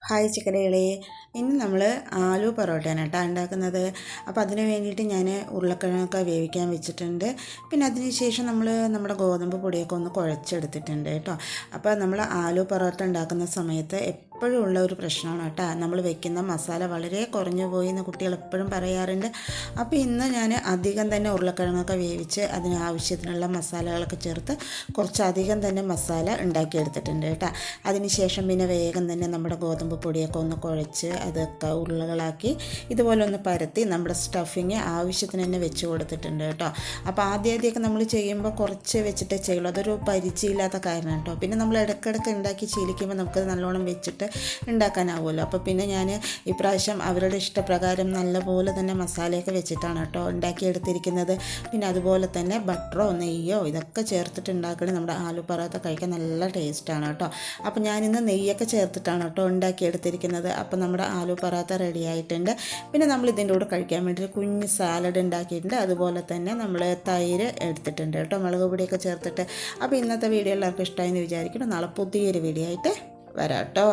Hi ചിക്കനുകളെ, ഇന്ന് നമ്മൾ ആലു പൊറോട്ടയാണ് കേട്ടോ ഉണ്ടാക്കുന്നത്. അപ്പോൾ അതിന് വേണ്ടിയിട്ട് ഞാൻ ഉരുളക്കിഴങ്ങൊക്കെ വേവിക്കാൻ വെച്ചിട്ടുണ്ട്. പിന്നെ അതിന് ശേഷം നമ്മുടെ ഗോതമ്പ് പൊടിയൊക്കെ ഒന്ന് കുഴച്ചെടുത്തിട്ടുണ്ട് കേട്ടോ. അപ്പോൾ നമ്മൾ ആലു പൊറോട്ട ഉണ്ടാക്കുന്ന സമയത്ത് എപ്പോഴും ഉള്ള ഒരു പ്രശ്നമാണ് കേട്ടോ, നമ്മൾ വെക്കുന്ന മസാല വളരെ കുറഞ്ഞു പോയി എന്ന് കുട്ടികൾ എപ്പോഴും പറയാറുണ്ട്. അപ്പോൾ ഇന്ന് ഞാൻ അധികം തന്നെ ഉരുളക്കിഴങ്ങൊക്കെ വേവിച്ച് അതിന് ആവശ്യത്തിനുള്ള മസാലകളൊക്കെ ചേർത്ത് കുറച്ചധികം തന്നെ മസാല ഉണ്ടാക്കിയെടുത്തിട്ടുണ്ട് കേട്ടോ. അതിന് ശേഷം പിന്നെ വേഗം തന്നെ നമ്മുടെ ഗോതമ്പ് പൊടിയൊക്കെ ഒന്ന് കുഴച്ച് അതൊക്കെ ഉരുളകളാക്കി ഇതുപോലെ ഒന്ന് പരത്തി നമ്മുടെ സ്റ്റഫിങ് ആവശ്യത്തിന് തന്നെ വെച്ച് കൊടുത്തിട്ടുണ്ട് കേട്ടോ. അപ്പോൾ ആദ്യമൊക്കെ നമ്മൾ ചെയ്യുമ്പോൾ കുറച്ച് വെച്ചിട്ടേ ചെയ്യുള്ളൂ, അതൊരു പരിചയമില്ലാത്ത കാരണം കേട്ടോ. പിന്നെ നമ്മൾ ഇടയ്ക്കിടയ്ക്ക് ഉണ്ടാക്കി ശീലിക്കുമ്പോൾ നമുക്കത് നല്ലോണം വെച്ചിട്ട് ഉണ്ടാക്കാനാവുമല്ലോ. അപ്പോൾ പിന്നെ ഞാൻ ഇപ്രാവശ്യം അവരുടെ ഇഷ്ടപ്രകാരം നല്ലപോലെ തന്നെ മസാലയൊക്കെ വെച്ചിട്ടാണ് കേട്ടോ ഉണ്ടാക്കിയെടുത്തിരിക്കുന്നത്. പിന്നെ അതുപോലെ തന്നെ ബട്ടറോ നെയ്യോ ഇതൊക്കെ ചേർത്തിട്ട് ഉണ്ടാക്കണേ നമ്മുടെ ആലു പൊറോട്ട കഴിക്കാൻ നല്ല ടേസ്റ്റാണ് കേട്ടോ. അപ്പോൾ ഞാനിന്ന് നെയ്യൊക്കെ ചേർത്തിട്ടാണ് കേട്ടോ ഉണ്ടാക്കിയെടുത്തിരിക്കുന്നത്. അപ്പോൾ നമ്മുടെ ആലു പൊറോട്ട റെഡി ആയിട്ടുണ്ട്. പിന്നെ നമ്മൾ ഇതിൻ്റെ കൂടെ കഴിക്കാൻ വേണ്ടി കുഞ്ഞ് സാലഡ് ഉണ്ടാക്കിയിട്ടുണ്ട്. അതുപോലെ തന്നെ നമ്മൾ തൈര് എടുത്തിട്ടുണ്ട് കേട്ടോ, മുളക് പൊടിയൊക്കെ ചേർത്തിട്ട്. അപ്പോൾ ഇന്നത്തെ വീഡിയോ എല്ലാവർക്കും ഇഷ്ടമായി എന്ന് വിചാരിക്കുന്നു. നാളെ പുതിയൊരു വീഡിയോ ആയിട്ട് വരാം കേട്ടോ.